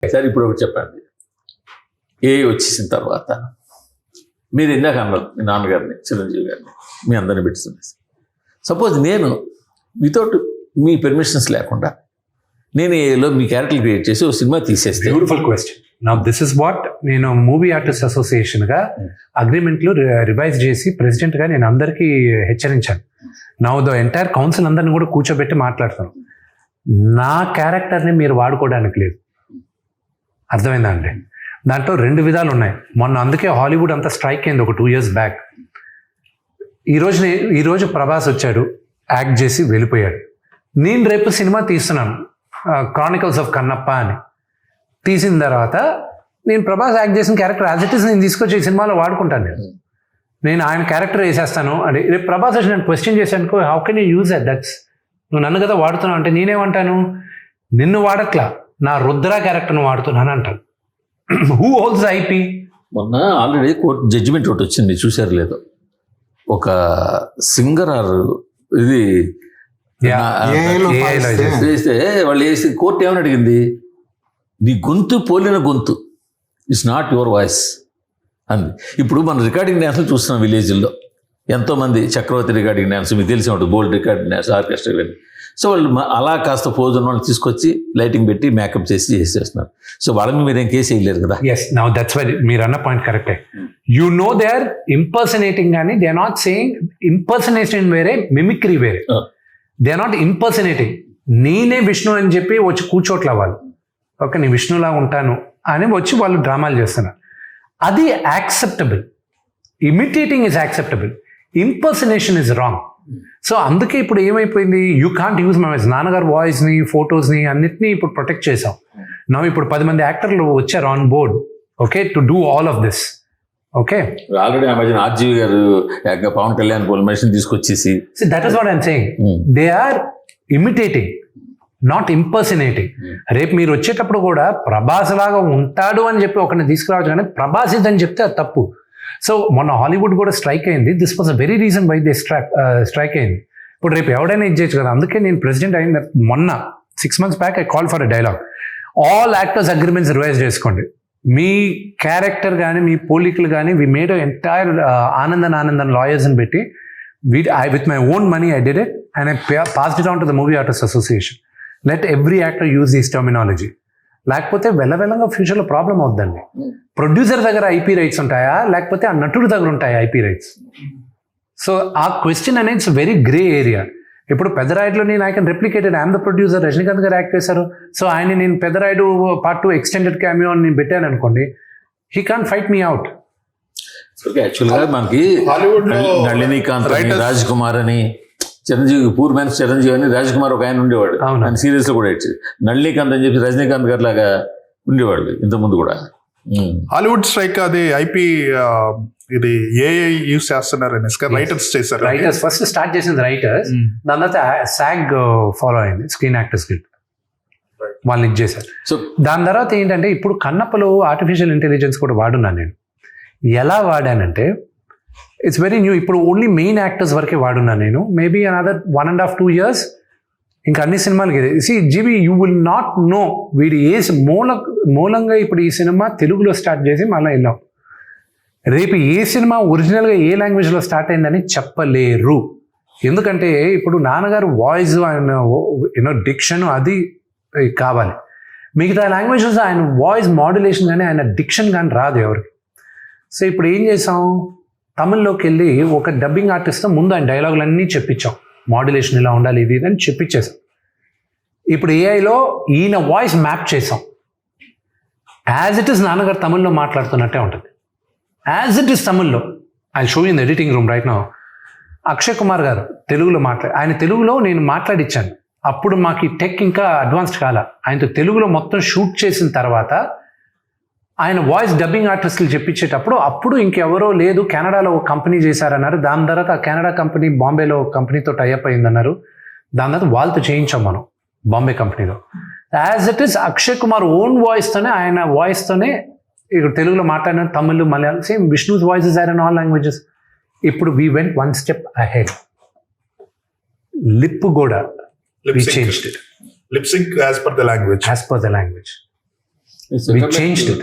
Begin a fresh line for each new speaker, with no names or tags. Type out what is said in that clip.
Sir ఇప్పుడు ఒకటి చెప్పండి, ఏ వచ్చేసిన తర్వాత మీరు ఇందాక అన్నారు మీ నాన్నగారిని, చిరంజీవి గారిని, మీ అందరిని పెట్టుతుంది. సపోజ్ నేను వితౌట్ మీ పర్మిషన్స్ లేకుండా నేను ఏలో మీ క్యారెక్టర్ క్రియేట్ చేసి ఒక సినిమా తీసేస్తే.
Beautiful question. నా దిస్ ఇస్ వాట్ నేను మూవీ ఆర్టిస్ట్ అసోసియేషన్గా అగ్రిమెంట్లు రివైజ్ చేసి ప్రెసిడెంట్గా నేను అందరికీ హెచ్చరించాను. నా ద ఎంటైర్ కౌన్సిల్ అందరిని కూడా కూర్చోబెట్టి మాట్లాడతాను. నా క్యారెక్టర్ని మీరు వాడుకోవడానికి లేదు. అర్థమైందా అండి? దాంట్లో 2 విధాలు ఉన్నాయి. మొన్న అందుకే హాలీవుడ్ అంతా స్ట్రైక్ అయింది ఒక 2 years బ్యాక్. ఈరోజు ప్రభాస్ వచ్చాడు, యాక్ట్ చేసి వెళ్ళిపోయాడు. నేను రేపు సినిమా తీస్తున్నాను, క్రానికల్స్ ఆఫ్ కన్నప్ప అని. తీసిన తర్వాత నేను ప్రభాస్ యాక్ట్ చేసిన క్యారెక్టర్ యాజ్ ఇట్ ఈస్ నేను తీసుకొచ్చి ఈ సినిమాలో వాడుకుంటాను. నేను ఆయన క్యారెక్టర్ వేసేస్తాను అని రేపు ప్రభాస్ వచ్చి నేను క్వశ్చన్ చేశానుకో, how can you use it? That's నువ్వు నన్ను కదా వాడుతున్నావు అంటే నేనేమంటాను, నిన్ను వాడట్లా, నా రుద్ర క్యారెక్టర్ను వాడుతున్నాను అంటాను. Who holds IP?
మొన్న ఆల్రెడీ కోర్టు జడ్జిమెంట్ ఒకటి వచ్చింది, చూసారు లేదో. ఒక సింగర్ ఆర్ ఇది వేస్తే వాళ్ళు వేసి కోర్టు ఏమని అడిగింది, నీ గొంతు పోలిన గొంతు, ఇట్స్ నాట్ యువర్ వాయిస్ అంది. ఇప్పుడు మనం రికార్డింగ్ డ్యాన్స్లు చూస్తున్నాం విలేజ్లో, ఎంతోమంది చక్రవర్తి రికార్డింగ్ డ్యాన్స్, మీకు తెలిసి ఉంటుంది, బోల్డ్ రికార్డింగ్ డ్యాన్స్, ఆర్కెస్ట్రా ఇవన్నీ. సో వాళ్ళు అలా కాస్త పోజ్ ఉన్న వాళ్ళు తీసుకొచ్చి లైటింగ్ పెట్టి మేకప్ చేసేస్తున్నారు. సో వాళ్ళని మీరేం కేసు వేయలేరు కదా.
ఎస్, నౌ దట్స్ వై మీరు అన్న పాయింట్ కరెక్టే. You know they are impersonating కానీ they are not saying. Impersonation వేరే, మిమిక్రీ వేరే. They are not impersonating. నేనే విష్ణు అని చెప్పి వచ్చి కూర్చోట్ల వాళ్ళు, ఓకే నేను విష్ణులా ఉంటాను అని వచ్చి వాళ్ళు డ్రామాలు చేస్తున్నారు. అది acceptable. Imitating is acceptable, impersonation is wrong. So అందుకే ఇప్పుడు ఏమైపోయింది, you can't use my voice. నాన్నగారు వాయిస్ని, ఫొటోస్ని అన్నిటినీ ఇప్పుడు ప్రొటెక్ట్ చేసాం. నా ఇప్పుడు 10 మంది యాక్టర్లు వచ్చారు on board, okay, to do all of this. Okay,
already ఆ మధ్యన ఆర్జీవి గారు పవన్ కళ్యాణ్ మనిషిని తీసుకొచ్చేసి,
that is what I'm saying. They are imitating, not impersonating. రేపు మీరు వచ్చేటప్పుడు కూడా ప్రభాస్ లాగా ఉంటాడు అని చెప్పి ఒకరిని తీసుకురావచ్చు, కానీ ప్రభాస్ ఇదని చెప్తే అది తప్పు. సో మొన్న హాలీవుడ్ కూడా స్ట్రైక్ అయింది. This was a very reason why they strike అయింది. ఇప్పుడు రేపు ఎవడైనా ఇచ్చేయచ్చు కదా. అందుకే నేను ప్రెసిడెంట్ అయింది మొన్న 6 months back I call for a dialogue. All actors agreements revise చేసుకోండి. మీ క్యారెక్టర్ కానీ మీ పోలికలు కానీ వి మేడ్ ఎంటైర్ ఆనందన్ లాయర్స్ని పెట్టి with my own money I did it and I passed it on to the movie artist association. Let every actor use this terminology. లేకపోతే వెళ్ళగా ఫ్యూచర్లో problem అవుద్దండి. Producer దగ్గర IP rights ఉంటాయా, లేకపోతే ఆ నటుడి దగ్గర ఉంటాయా ఐపీ రైట్స్? సో ఆ క్వశ్చన్ అనేది ఇట్స్ వెరీ గ్రే ఏరియా. ఇప్పుడు పెద్దరాయుడులో నేను I can replicated, I'm the producer, Rajinikanth గారు యాక్ట్ చేశారు. సో ఆయన నేను పెద్దరాయుడు Part 2 ఎక్స్టెండెడ్ క్యామియో అని నేను పెట్టాను అనుకోండి, he can't fight me out.
యాక్చువల్గా మనకి నళినీకాంత్ అని, రాజ్ కుమార్ అని, చిరంజీవి, పూర్ మ్యాన్స్ చిరంజీవి అని రాజ్ కుమార్ ఒక ఆయన ఉండేవాడు, ఆయన సీరియల్స్ లో కూడా ఇచ్చి. నళినీకాంత్ అని చెప్పి రజనీకాంత్ గారు లాగా ఉండేవాళ్ళు ఇంతకుముందు కూడా.
హాలీవుడ్ స్ట్రైక్ అది ఐపీ ఇది ఏఐ యూస్ చేస్తున్నారు రైటర్స్ చేశారు.
రైటర్స్ ఫస్ట్ స్టార్ట్ చేసింది రైటర్స్, దాని తర్వాత SAG ఫాలో అయింది, స్క్రీన్ యాక్టర్స్ గిల్డ్, వాళ్ళని ఇచ్చేసారు. సో దాని తర్వాత ఏంటంటే ఇప్పుడు కన్నప్పలో ఆర్టిఫిషియల్ ఇంటెలిజెన్స్ కూడా వాడున్నాను నేను. ఎలా వాడానంటే ఇట్స్ వెరీ న్యూ. ఇప్పుడు ఓన్లీ మెయిన్ యాక్టర్స్ వరకే వాడున్నాను నేను. మేబీ అనదర్ 1.5-2 years ఇంకా అన్ని సినిమాలకి ఇది. GB you will not know వీడి ఏ మూలంగా ఇప్పుడు ఈ సినిమా తెలుగులో స్టార్ట్ చేసి మళ్ళీ వెళ్ళాం. రేపు ఏ సినిమా ఒరిజినల్గా ఏ లాంగ్వేజ్లో స్టార్ట్ అయిందని చెప్పలేరు. ఎందుకంటే ఇప్పుడు నాన్నగారు వాయిస్, ఆయన డిక్షన్ అది కావాలి. మిగతా లాంగ్వేజెస్ ఆయన వాయిస్ మాడ్యులేషన్ కానీ ఆయన డిక్షన్ కానీ రాదు ఎవరికి. సో ఇప్పుడు ఏం చేసాం, తమిళ్లోకి వెళ్ళి ఒక డబ్బింగ్ ఆర్టిస్ట్తో ముందు ఆయన డైలాగులు అన్నీ చెప్పించాం, మాడ్యులేషన్ ఇలా ఉండాలి ఇది అని చెప్పించేసాం. ఇప్పుడు ఏఐలో ఈయన వాయిస్ మ్యాప్ చేసాం. యాజ్ ఇట్ ఈస్ నాన్నగారు తమిళ్లో మాట్లాడుతున్నట్టే ఉంటుంది, యాజ్ ఇట్ ఈస్ తమిళ్లో. I show in editing room right now. Akshay Kumar గారు తెలుగులో ఆయన తెలుగులో నేను మాట్లాడిచ్చాను. అప్పుడు మాకు ఈ టెక్ ఇంకా అడ్వాన్స్డ్ కాల. ఆయనతో తెలుగులో మొత్తం షూట్ చేసిన తర్వాత ఆయన వాయిస్ డబ్బింగ్ ఆర్టిస్టులు చెప్పించేటప్పుడు అప్పుడు ఇంకెవరో లేదు, కెనడాలో ఒక కంపెనీ చేశారన్నారు. దాని తర్వాత ఆ కెనడా కంపెనీ బాంబేలో ఒక కంపెనీతో టైఅప్ అయిందన్నారు. దాని తర్వాత వాళ్ళతో చేయించాం మనం బాంబే కంపెనీలో. As it is Akshay Kumar own వాయిస్తోనే, ఆయన వాయిస్తోనే ఇక్కడ తెలుగులో మాట్లాడిన Tamil, Malayalam, same Vishnu's voices are in all languages. ఇప్పుడు we went 1 step ahead. Lip కూడా we changed it.
Lip sync as per the language.
As per the language. We changed it.